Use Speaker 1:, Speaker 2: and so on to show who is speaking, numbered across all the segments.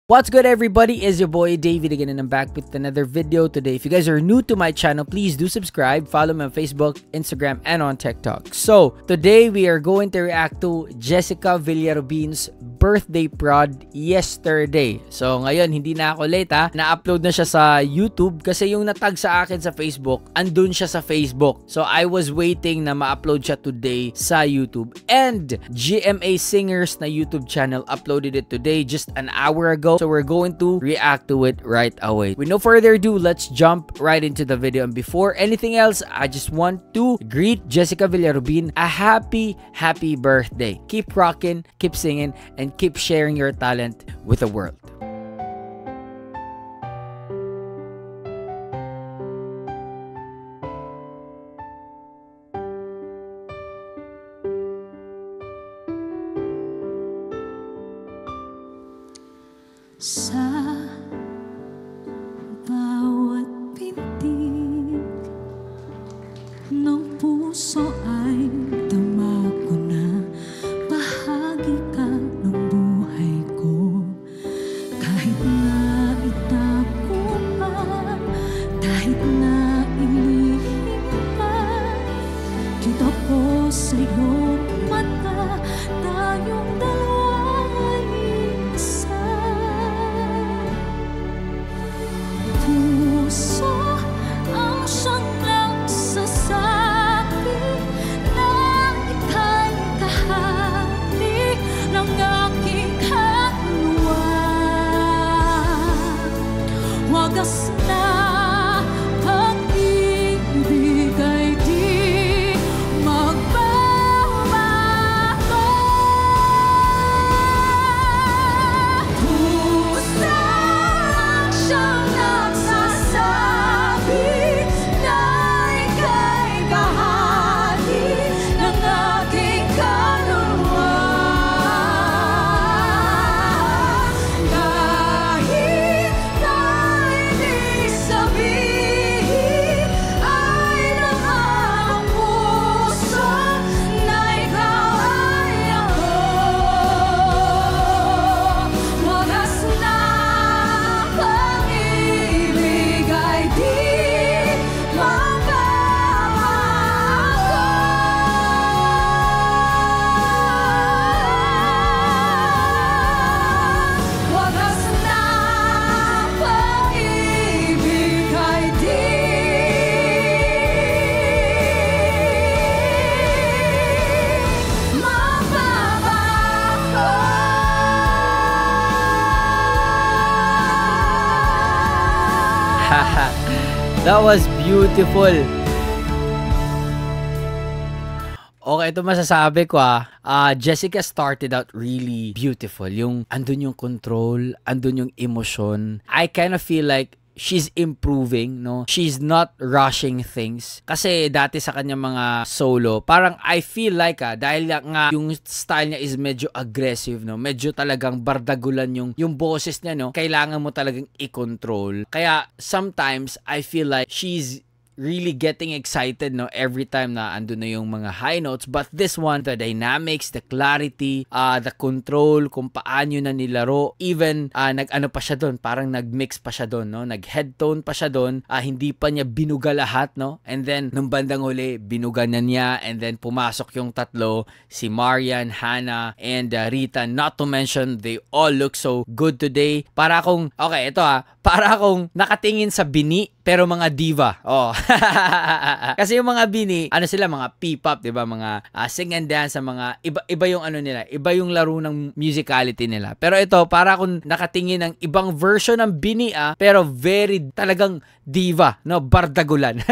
Speaker 1: What's good, everybody? Is your boy David again, and I'm back with another video today. If you guys are new to my channel, please do subscribe, follow me on Facebook, Instagram, and on TikTok. So today we are going to react to Jessica Villarubin's birthday prod yesterday. So ngayon hindi na ako late ha, na-upload na siya sa YouTube kasi yung natag sa akin sa Facebook, andun siya sa Facebook. So I was waiting na ma-upload siya today sa YouTube, and GMA Singers na YouTube channel uploaded it today just an hour ago. So we're going to react to it right away. With no further ado, let's jump right into the video. And before anything else, I just want to greet Jessica Villarubin a happy birthday. Keep rocking, keep singing, and keep sharing your talent with the world.
Speaker 2: Sa bawat pintig ng puso ay dama ko na bahagi ka ng buhay ko. Kahit na itago pa, kahit na ilihim pa, kita ko sa iyong mata, tayong dalawa ay isa. Puso ang siyang nagsasabi na ika'y kahati ng aking kaluluwa. Wagas na pag-ibig ay di magbabago. Puso ang siyang
Speaker 1: That was beautiful. Okay, ito masasabi ko Jessica started out really beautiful. Yung andun yung control, andun yung emotion. I kind of feel like she's improving, no? She's not rushing things. Kasi dati sa kanya mga solo, parang I feel like dahil nga yung style niya is medyo aggressive, no? Medyo talagang bardagulan yung boses niya, no? Kailangan mo talagang i-control. Kaya sometimes I feel like she's really getting excited, no, every time na andun na yung mga high notes. But this one, the dynamics, the clarity, the control, kung paano na nilaro, even nag-ano pa siya doon, parang nag-mix pa siya doon, no, nag-headtone pa siya doon, hindi pa niya binuga lahat, no, and then nung bandang huli binuga na niya, and then pumasok yung tatlo, si Marian, Hannah, and Rita. Not to mention, they all look so good today. Para akong, okay, ito para akong nakatingin sa Bini pero mga diva. Oh. Kasi yung mga Bini, ano sila, mga P-pop, 'di ba? Mga sing and dance, mga iba yung ano nila, iba yung laro ng musicality nila. Pero ito, para akong nakatingin ng ibang version ng Bini pero very talagang diva, no, bardagulan.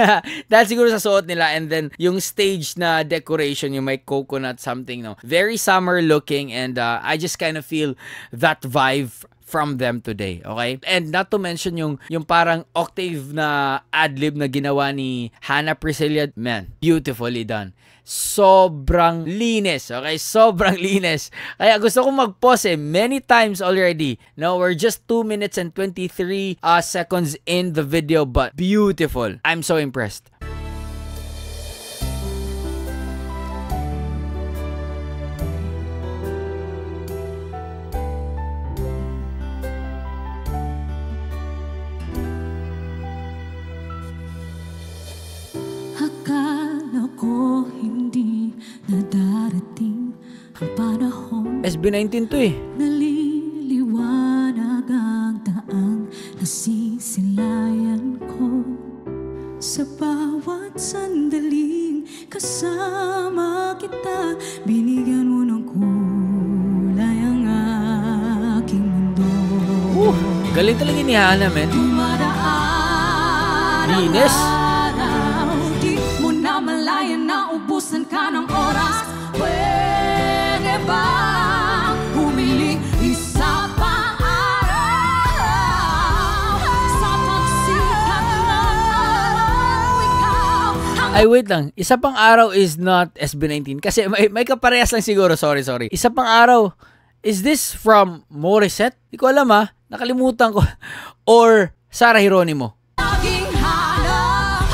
Speaker 1: Dahil siguro sa suot nila, and then yung stage na decoration, yung may coconut something, no. Very summer looking, and I just kind of feel that vibe from them today, okay? And not to mention yung parang octave na ad-lib na ginawa ni Hannah Priscilla, man, beautifully done. Sobrang linis, okay? Sobrang linis. Kaya gusto kong mag-pause many times already. No, we're just 2 minutes and 23 seconds in the video, but beautiful. I'm so impressed. SB19 to eh.
Speaker 2: Naliliwanag ang daang nasisilayan ko sa bawat sandaling kasama kita. Binigyan mo ng kulay ang aking mundo.
Speaker 1: Galing talaga ni Hana, man.
Speaker 2: Dumadaan ang
Speaker 1: Linis.
Speaker 2: araw, di mo na malayan na ubusan ka ng oras. Pwede ba humiling isa pang araw sa pagsikat ng araw, ikaw ang
Speaker 1: Ay, wait lang. Isa pang araw is not SB19. Kasi may kaparehas lang siguro. Sorry. Isa pang araw. Is this from Morissette? Di ko alam ha. Nakalimutan ko. Or Sarah Geronimo.
Speaker 2: laging hanap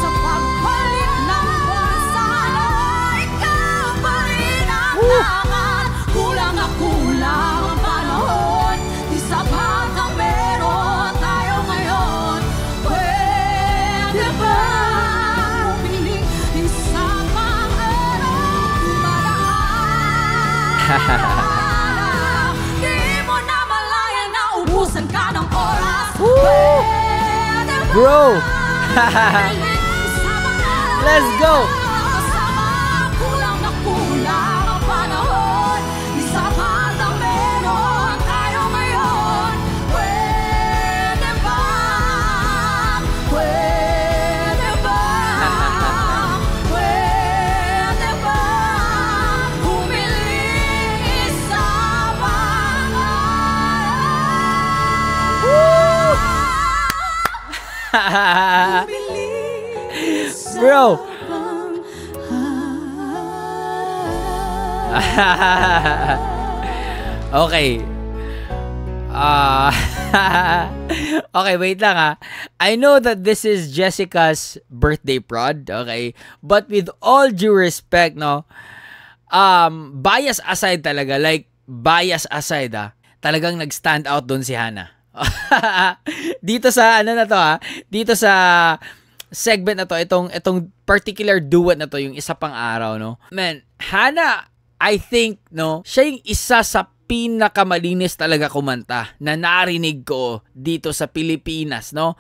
Speaker 2: sa pagpalit ng buwan sana. Ikaw pa rin ang tangan. Kulang na kulang ang panahon. Di sapat ang meron tayo ngayon. Pwede ba humiling isa pang araw? Dumadaan. Di mo na malaya na ubusan ka ng oras. Pwede ba
Speaker 1: Bro!
Speaker 2: humiling isa pang araw?
Speaker 1: Let's go!
Speaker 2: Kasama, kulang na kulang ang panahon. Di sapat ang meron tayo ngayon. Pwede ba? Pwede ba? Pwede ba humiling isa pang araw? Humiling isa
Speaker 1: Bro!
Speaker 2: pang
Speaker 1: Okay. Okay, wait lang ha. I know that this is Jessica's birthday prod, okay? But with all due respect, no, bias aside talaga, like, bias aside talagang nag-stand out doon si Hana. Dito sa, ano na to dito sa segment na to, itong particular duet na to, yung isa pang araw, no? Man, Hana, I think, no, siya yung isa sa pinakamalinis talaga kumanta na narinig ko dito sa Pilipinas, no?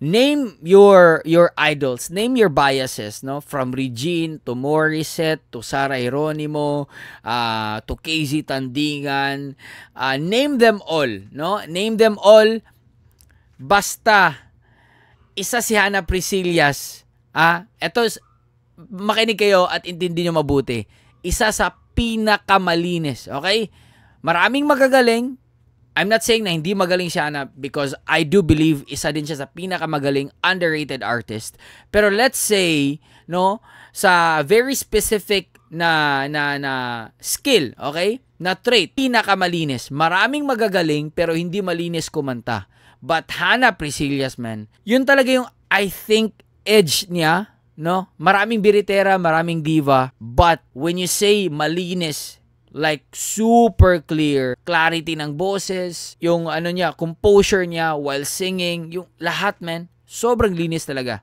Speaker 1: Name your idols, name your biases, no? From Regine to Morissette to Sarah Geronimo, to KZ Tandingan, name them all, no? Name them all. Basta isa si Hana Prisillas, eto, makinig kayo at intindi nyo mabuti. Isa sa pinakamalinis, okay? Maraming magagaling. I'm not saying na hindi magaling si Hana because I do believe isa din siya sa pinakamagaling underrated artist. Pero let's say, no, sa very specific na skill, okay? Na trait, pinakamalinis. Maraming magagaling pero hindi malinis kumanta. But Hana Prisillas, man, yun talaga yung I think edge niya, no? Maraming biritera, maraming diva, but when you say malinis, like super clear, clarity ng boses, yung ano niya, composure niya while singing, yung lahat, man, sobrang linis talaga.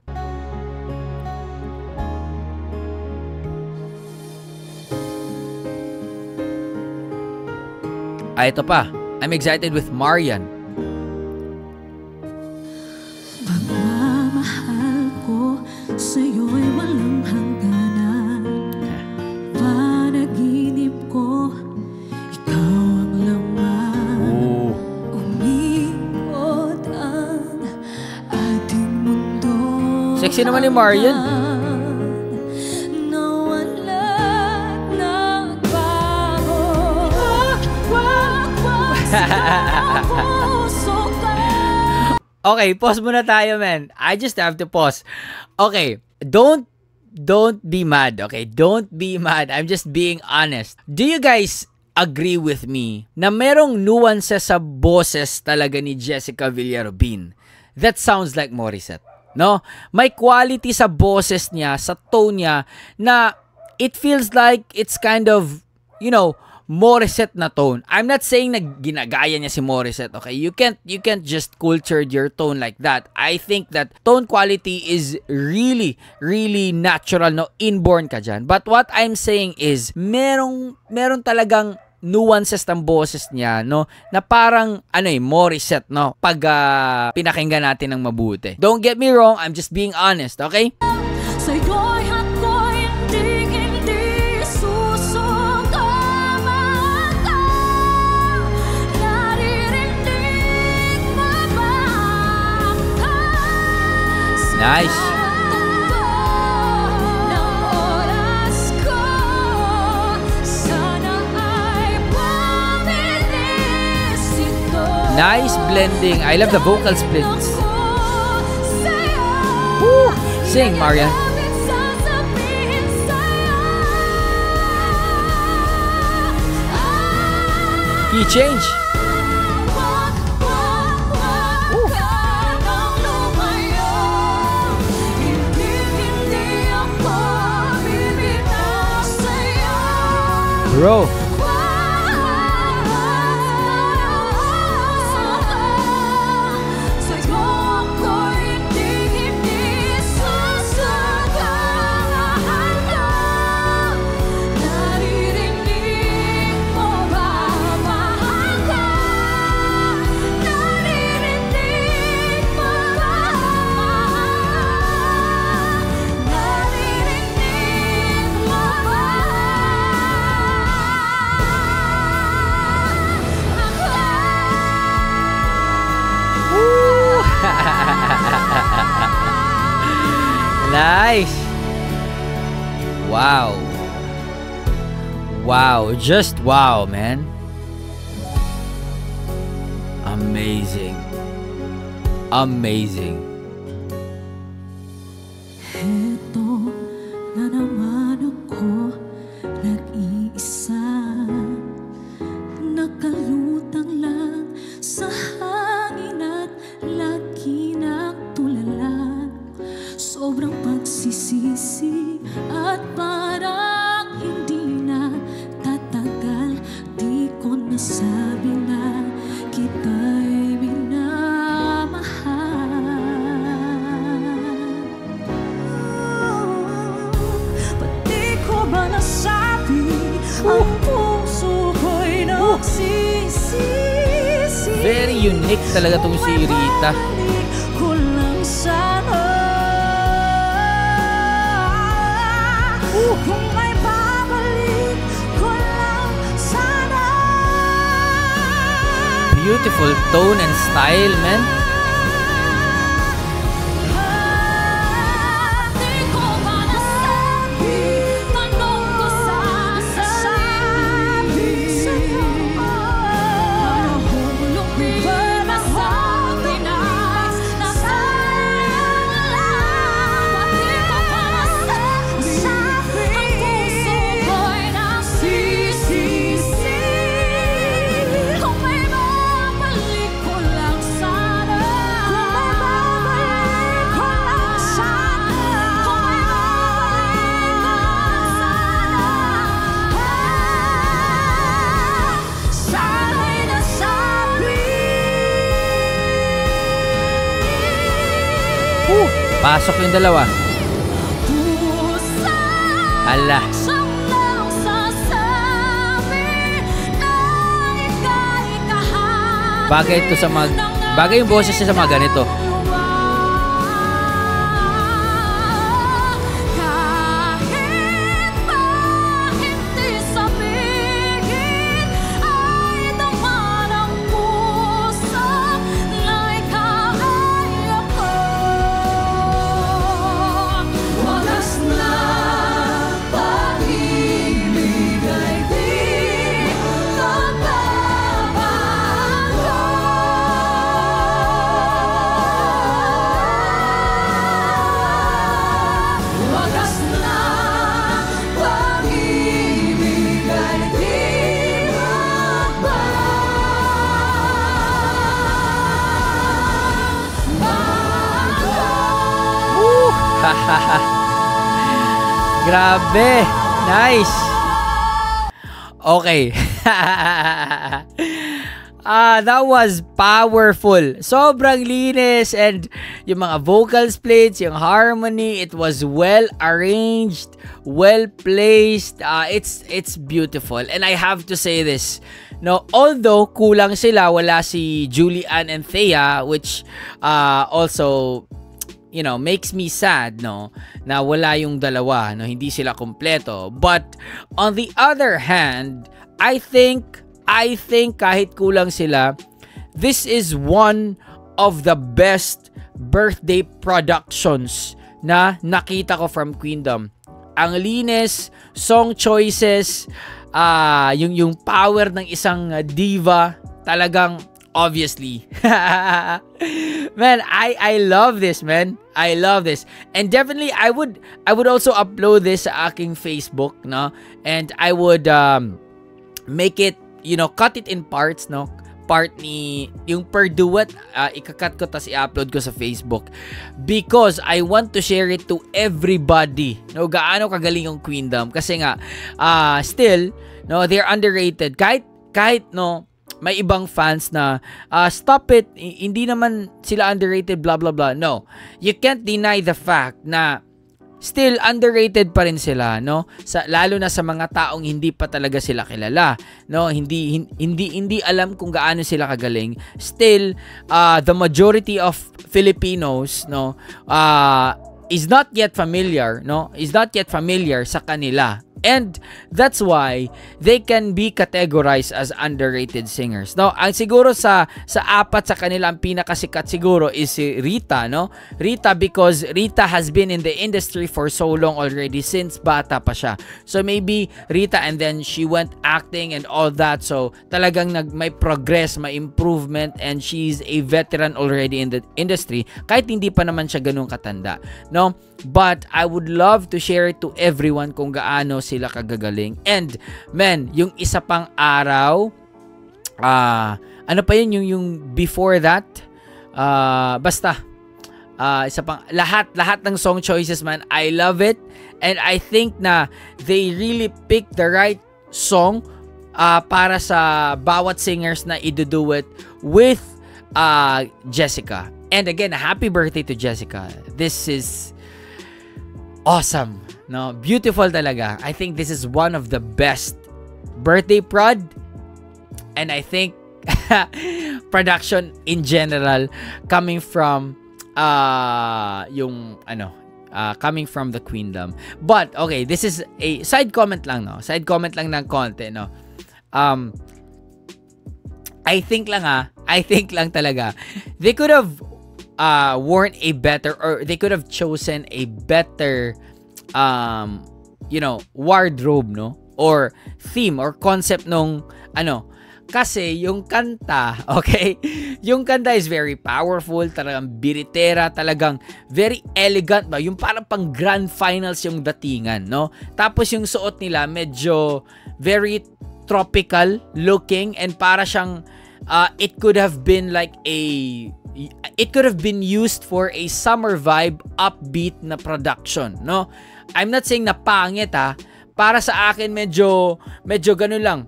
Speaker 1: Ito pa. I'm excited with Marian.
Speaker 2: Pagmamahal ko sa'yo'y walang hangganan. Panaginip ko, ikaw ang laman. Umikot ang ating mundo.
Speaker 1: Sexy naman ni Marian.
Speaker 2: Na wala't nagbago. Wag sa puso ko.
Speaker 1: Okay, pause muna tayo, man. I just have to pause. Okay, don't be mad, okay? Don't be mad. I'm just being honest. Do you guys agree with me na merong nuances sa boses talaga ni Jessica Villarobin that sounds like Morissette? No? May quality sa boses niya, sa tone niya, na it feels like it's kind of, you know, Morissette na tone. I'm not saying na ginagaya niya si Morissette, okay? You can't just culture your tone like that. I think that tone quality is really, really natural, no? Inborn ka dyan. But what I'm saying is, meron talagang nuances ng boses niya, no, na parang Morissette, no, pag pinakinggan natin ng mabuti. Don't get me wrong, I'm just being honest, okay?
Speaker 2: Sa'yo'y ako'y hindi susungkaman ka. Naririnig mo ba ka?
Speaker 1: Nice.
Speaker 2: Ng oras ko, sana ay pabilis ito.
Speaker 1: Nice blending. I love the vocal splits.
Speaker 2: Woo!
Speaker 1: Sing, Marian. Key change. Bro. Nice. Wow. Wow. Just wow, man. Amazing. Amazing.
Speaker 2: Heto na naman ako, nag-iisa, nakalutang lang sa hangin at lagi nagtulala. Sobrang pagsisisi at parang hindi na tatagal. Di ko nasabi na kita'y minamahal. Pati ko ba nasabi ang puso ko'y nagsisisi?
Speaker 1: Very unique talaga tong si Rita.
Speaker 2: Balik ko lang sana. Kung may babalik ko lang sana.
Speaker 1: Beautiful tone and style, man.
Speaker 2: Di ko ba nasabi, tanong ko sa sarili sa'yo. Nahulog din na sa Pinas, nasayang lang. Di ko ba nasabi, ang puso ko'y nagsisisi. Kung may babalik ko lang sana. Kung may babalik ko lang sana. Kung may babalik ko lang sana. Sana'y nasabi.
Speaker 1: Pasok yung dalawa.
Speaker 2: Pusa
Speaker 1: Ala.
Speaker 2: siyang nagsasabi na ika'y kahit
Speaker 1: Bagay ito sa mga... Bagay yung boses niya sa mga ganito.
Speaker 2: kahit pa hindi sabihin ay naman ang puso na ikaw ay ako. Wagas na pag-ibig ay di magbabago. Wagas na pag-ibig ay di magbabago.
Speaker 1: Grabe. Nice. Okay. That was powerful. Sobrang linis, and yung mga vocal splits, yung harmony, it was well arranged, well placed. It's beautiful. And I have to say this, no, although kulang sila, wala si Julian and Thea, which also makes me sad, no, na wala yung dalawa, no, hindi sila kompleto. But on the other hand, I think kahit kulang sila, this is one of the best birthday productions na nakita ko from Queendom. Ang linis, song choices, yung power ng isang diva, talagang obviously. Man, I love this, man. I love this. And definitely I would also upload this sa aking Facebook, no? And I would make it, cut it in parts, no? Part ni yung per duet, ikakat ko tas i-upload ko sa Facebook because I want to share it to everybody, no, gaano kagaling yung Queendom. Kasi nga still, no, they're underrated. Kahit no, may ibang fans na stop it, hindi naman sila underrated, blah blah blah. No, you can't deny the fact na still underrated pa rin sila, no? Lalo na sa mga taong hindi pa talaga sila kilala, no? Hindi alam kung gaano sila kagaling. Still, the majority of Filipinos, no, is not yet familiar, no? Is not yet familiar sa kanila. And that's why they can be categorized as underrated singers. No, ang siguro sa apat sa kanila ang pinakasikat siguro is si Rita, no? Rita, because Rita has been in the industry for so long already, since bata pa siya. So maybe Rita, and then she went acting and all that. So talagang may progress, may improvement, and she's a veteran already in the industry kahit hindi pa naman siya ganun katanda, no? But I would love to share it to everyone kung gaano sila kagagaling. And man, yung isa pang araw, ano pa yun, yung before that, basta isa pang lahat ng song choices, man, I love it. And I think na they really picked the right song para sa bawat singers na i-do-duet with Jessica. And again, happy birthday to Jessica. This is awesome, no? Beautiful talaga. I think this is one of the best birthday prod, and I think production in general coming from coming from the Queendom. But okay, this is a side comment lang, no? Side comment lang ng konti, no? I think lang talaga they could have worn a better, or they could have chosen a better wardrobe, no, or theme or concept nung kasi yung kanta, okay, yung kanta is very powerful, talagang biritera, talagang very elegant ba, yung parang pang grand finals yung datingan, no? Tapos yung suot nila medyo very tropical looking, and para siyang it could have been used for a summer vibe, upbeat na production, no? I'm not saying na pangit, ha. Para sa akin medyo ganun lang.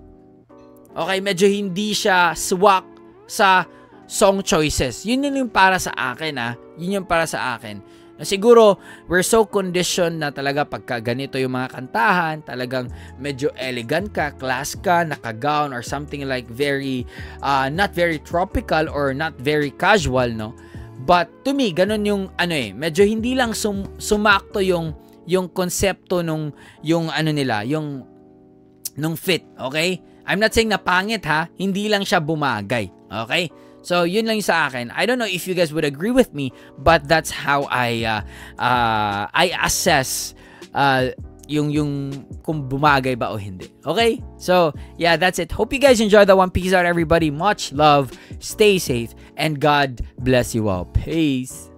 Speaker 1: Okay, medyo hindi siya swak sa song choices. Yun yung para sa akin, ha. Yun yung para sa akin. Siguro, we're so conditioned na talaga pagka ganito yung mga kantahan, talagang medyo elegant ka, class ka, naka-gown or something like very, not very tropical or not very casual, no? But to me, ganun yung medyo hindi lang sumakto yung konsepto nung fit, okay? I'm not saying na pangit, ha, hindi lang siya bumagay, okay? So yun lang sa akin. I don't know if you guys would agree with me, but that's how I assess yung kung bumagay ba o hindi. Okay? So, yeah, that's it. Hope you guys enjoy that one. Peace out, everybody. Much love. Stay safe. And God bless you all. Peace.